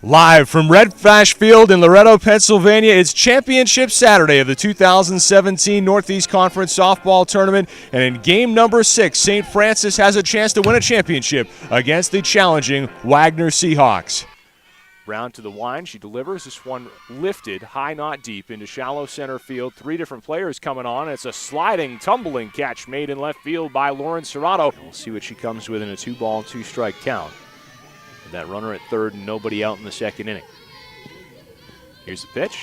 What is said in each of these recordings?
Live from Red Flash Field in Loretto, Pennsylvania, it's Championship Saturday of the 2017 Northeast Conference Softball Tournament, and in game number 6, St. Francis has a chance to win a championship against the challenging Wagner Seahawks. Brown to the line, she delivers. This one lifted, high not deep, into shallow center field. 3 different players coming on. It's a sliding, tumbling catch made in left field by Loretto. We'll see what she comes with in a 2-ball, 2-strike count. That runner at third and nobody out in the second inning. Here's the pitch.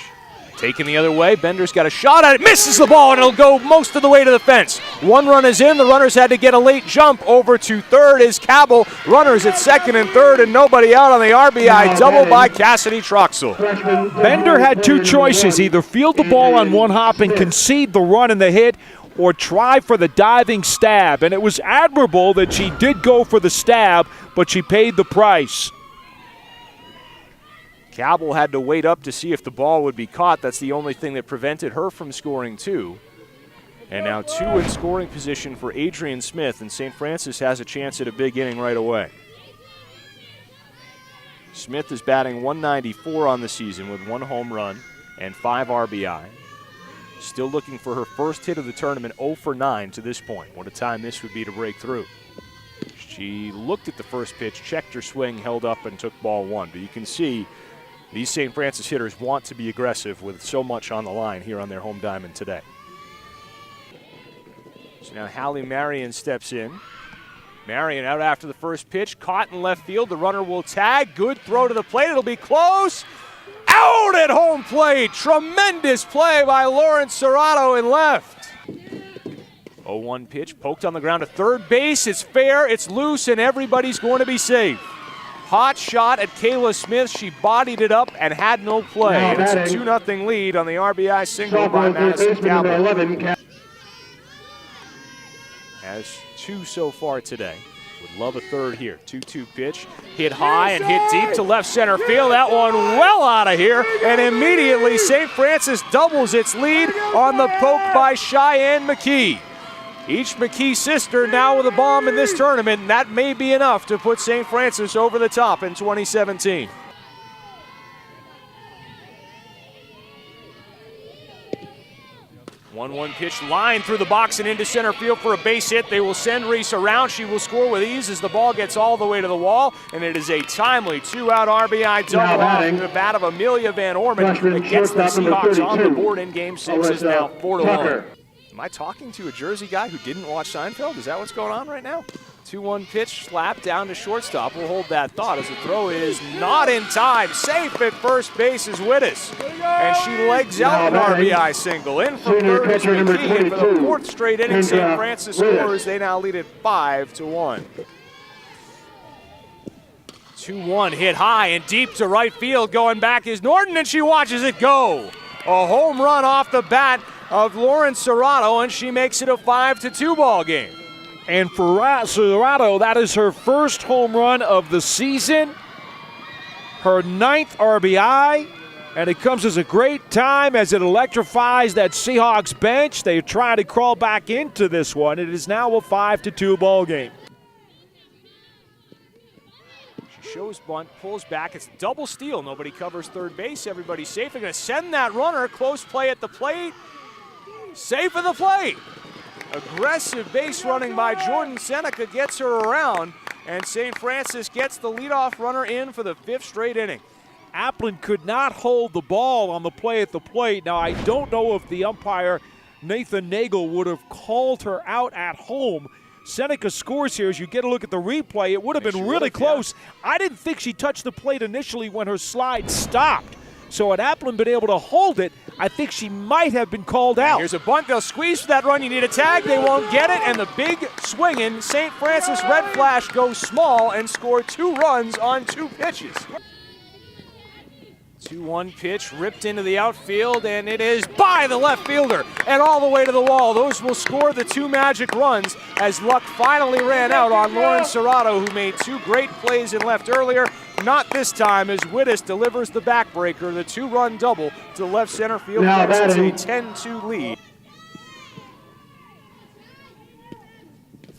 Taken the other way. Bender's got a shot at it. Misses the ball, and it'll go most of the way to the fence. 1 run is in. The runners had to get a late jump. Over to third is Cabell. Runners at second and third, and nobody out on the RBI double by Cassidy Troxel. Bender had 2 choices. Either field the ball on 1 hop and concede the run and the hit, or try for the diving stab. And it was admirable that she did go for the stab, but she paid the price. Cabell had to wait up to see if the ball would be caught. That's the only thing that prevented her from scoring 2. And now 2 in scoring position for Adrian Smith, and St. Francis has a chance at a big inning right away. Smith is batting .194 on the season with 1 home run and 5 RBI. Still looking for her first hit of the tournament, 0 for 9 to this point. What a time this would be to break through. She looked at the first pitch, checked her swing, held up, and took ball 1. But you can see these St. Francis hitters want to be aggressive with so much on the line here on their home diamond today. So now Hallie Marion steps in. Marion out after the first pitch, caught in left field. The runner will tag. Good throw to the plate. It'll be close. Out at home plate. Tremendous play by Loretto in left. 0-1 pitch, poked on the ground to third base. It's fair, it's loose, and everybody's going to be safe. Hot shot at Kayla Smith. She bodied it up and had no play. And it's a 2-0 lead on the RBI single by Madison Cabell. Has 2 so far today. Would love a third here. 2-2 pitch, hit high and hit deep to left center field. That one well out of here, and immediately St. Francis doubles its lead on the poke by Cheyenne McKee. Each McKee sister now with a bomb in this tournament, and that may be enough to put St. Francis over the top in 2017. One pitch, line through the box and into center field for a base hit. They will send Reese around. She will score with ease as the ball gets all the way to the wall, and it is a timely 2-out RBI double off the bat of Amelia Van Orman that gets the Seahawks on the board in Game 6. Is now 4-1. Am I talking to a Jersey guy who didn't watch Seinfeld? Is that what's going on right now? 2-1 pitch, slap down to shortstop. We'll hold that thought as the throw is not in time. Safe at first base is Wittes. And she legs out an RBI single. In from third is McKee, and for the 4th straight inning, St. Francis scores. They now lead it 5-1. 2-1 hit high and deep to right field. Going back is Norton, and she watches it go. A home run off the bat of Loretto, and she makes it a 5-2 ball game. And for Loretto, that is her first home run of the season, her 9th RBI, and it comes as a great time as it electrifies that Seahawks bench. They're trying to crawl back into this one. It is now a 5-2 ball game. She shows bunt, pulls back. It's double steal. Nobody covers third base. Everybody's safe. They're going to send that runner. Close play at the plate. Safe at the plate. Aggressive base running by Jordan Seneca gets her around, and St. Francis gets the leadoff runner in for the 5th straight inning. Applin could not hold the ball on the play at the plate. Now, I don't know if the umpire, Nathan Nagel, would have called her out at home. Seneca scores here. As you get a look at the replay, it would have been really close. Yeah. I didn't think she touched the plate initially when her slide stopped. So had Applin been able to hold it, I think she might have been called out. Here's a bunt. They'll squeeze for that run. You need a tag. They won't get it. And the big swinging St. Francis Red Flash goes small and score 2 runs on 2 pitches. 2-1 pitch ripped into the outfield, and it is by the left fielder and all the way to the wall. Those will score the 2 magic runs as luck finally ran out on Loretto, who made 2 great plays in left earlier. Not this time as Wittes delivers the backbreaker, the 2-run double to left center field. It's a 10-2 lead.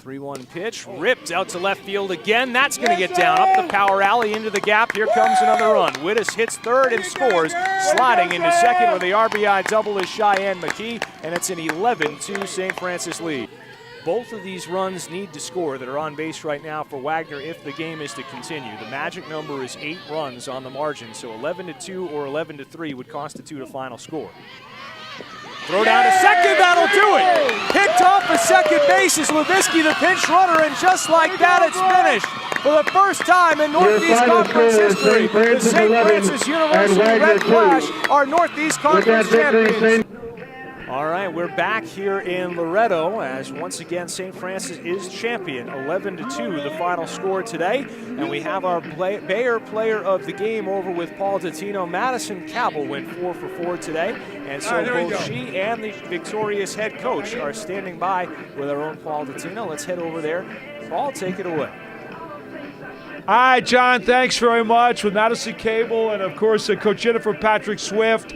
3-1 pitch, ripped out to left field again. That's going to get down up the power alley into the gap. Here comes another run. Wittes hits third and scores. Sliding into second with the RBI double is Cheyenne McKee, and it's an 11-2 St. Francis lead. Both of these runs need to score that are on base right now for Wagner if the game is to continue. The magic number is 8 runs on the margin, so 11-2 or 11-3 would constitute a final score. Throw down to second, that'll do it. Picked off the second base is Levinsky, the pinch runner, and just like that, it's finished. For the first time in Northeast Conference history, the St. Francis University Red Flash are Northeast Conference champions. All right, we're back here in Loretto as once again St. Francis is champion. 11-2 the final score today, and we have our Bayer player of the game over with Paul Dottino. Madison Cabell went 4 for 4 today, and so both she and the victorious head coach are standing by with our own Paul Dottino. Let's head over there. Paul, take it away. All right, John, thanks very much with Madison Cabell and, of course, Coach Jennifer Patrick Swift.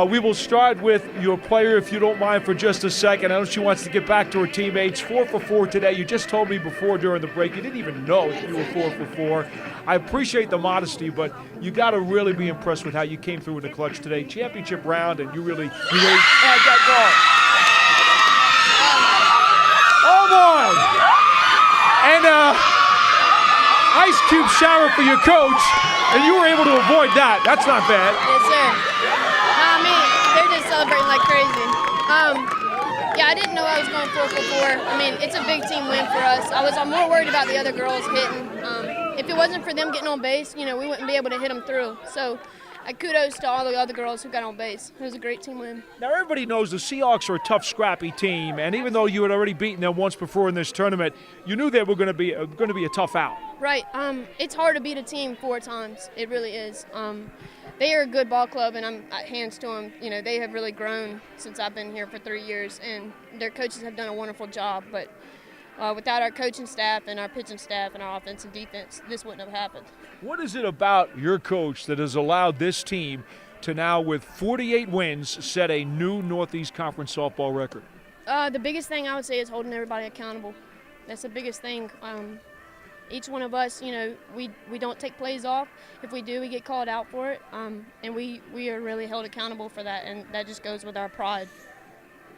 We will start with your player, if you don't mind, for just a second. I know she wants to get back to her teammates. 4 for 4 today. You just told me before during the break you didn't even know that you were 4 for 4. I appreciate the modesty, but you got to really be impressed with how you came through in the clutch today. Championship round, and you really had that ball. Oh, boy! And ice cube shower for your coach, and you were able to avoid that. That's not bad. Yes, sir. They're just celebrating like crazy. Yeah, I didn't know I was going 4 for 4. I mean, it's a big team win for us. I'm more worried about the other girls hitting. If it wasn't for them getting on base, we wouldn't be able to hit them through. So, kudos to all the other girls who got on base. It was a great team win. Now, everybody knows the Seahawks are a tough, scrappy team, and even though you had already beaten them once before in this tournament, you knew they were going to be a tough out. Right. It's hard to beat a team 4 times. It really is. They are a good ball club, and I'm hands to them. They have really grown since I've been here for 3 years, and their coaches have done a wonderful job. But without our coaching staff and our pitching staff and our offense and defense, this wouldn't have happened. What is it about your coach that has allowed this team to now, with 48 wins, set a new Northeast Conference softball record? The biggest thing I would say is holding everybody accountable. That's the biggest thing. Each one of us, we don't take plays off. If we do, we get called out for it, and we are really held accountable for that, and that just goes with our pride.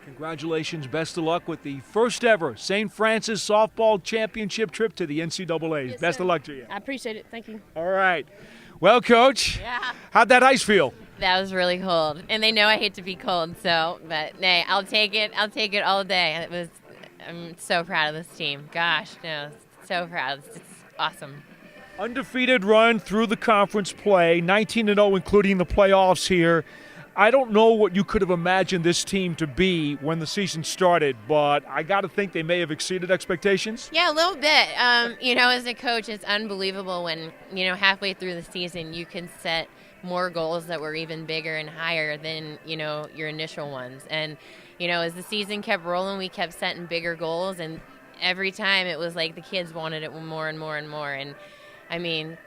Congratulations. Best of luck with the first ever St. Francis Softball Championship trip to the NCAAs. Yes, Best sir. of luck to you. I appreciate it. Thank you. All right. Well, Coach, how'd that ice feel? That was really cold, and they know I hate to be cold, but hey, I'll take it. I'll take it all day. I'm so proud of this team. Gosh, no. So proud. It's awesome. Undefeated run through the conference play, 19-0 including the playoffs here. I don't know what you could have imagined this team to be when the season started, but I got to think they may have exceeded expectations. Yeah, a little bit. As a coach, it's unbelievable when, halfway through the season you can set more goals that were even bigger and higher than, your initial ones. And, as the season kept rolling, we kept setting bigger goals, and every time it was like the kids wanted it more and more and more. And I mean,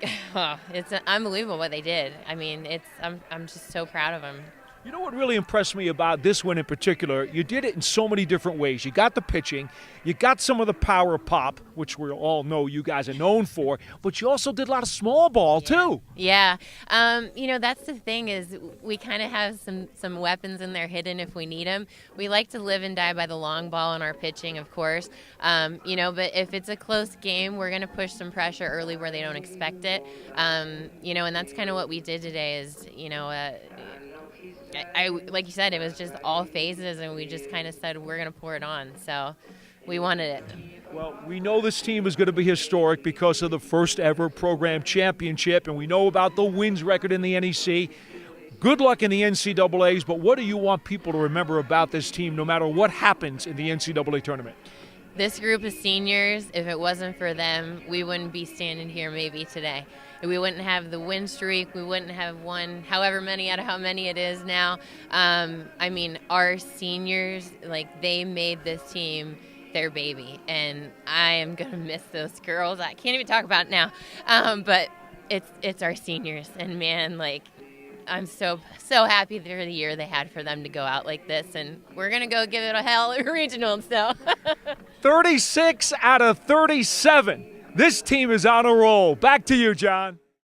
it's unbelievable what they did. I mean, I'm just so proud of them. You know what really impressed me about this one in particular? You did it in so many different ways. You got the pitching, you got some of the power pop, which we all know you guys are known for, but you also did a lot of small ball too. Yeah. That's the thing is we kind of have some weapons in there hidden if we need them. We like to live and die by the long ball in our pitching, of course. But if it's a close game, we're going to push some pressure early where they don't expect it. And that's kind of what we did today is, I like you said, it was just all phases, and we just kind of said we're going to pour it on. So we wanted it. Well, we know this team is going to be historic because of the first ever program championship, and we know about the wins record in the NEC. Good luck in the NCAAs, but what do you want people to remember about this team no matter what happens in the NCAA tournament? This group of seniors, if it wasn't for them, we wouldn't be standing here maybe today. We wouldn't have the win streak. We wouldn't have won however many out of how many it is now. Our seniors, they made this team their baby, and I am going to miss those girls. I can't even talk about it now, but it's our seniors, and man, I'm so happy for the year they had for them to go out like this, and we're gonna go give it a hell regional. So 36 out of 37. This team is on a roll. Back to you, John.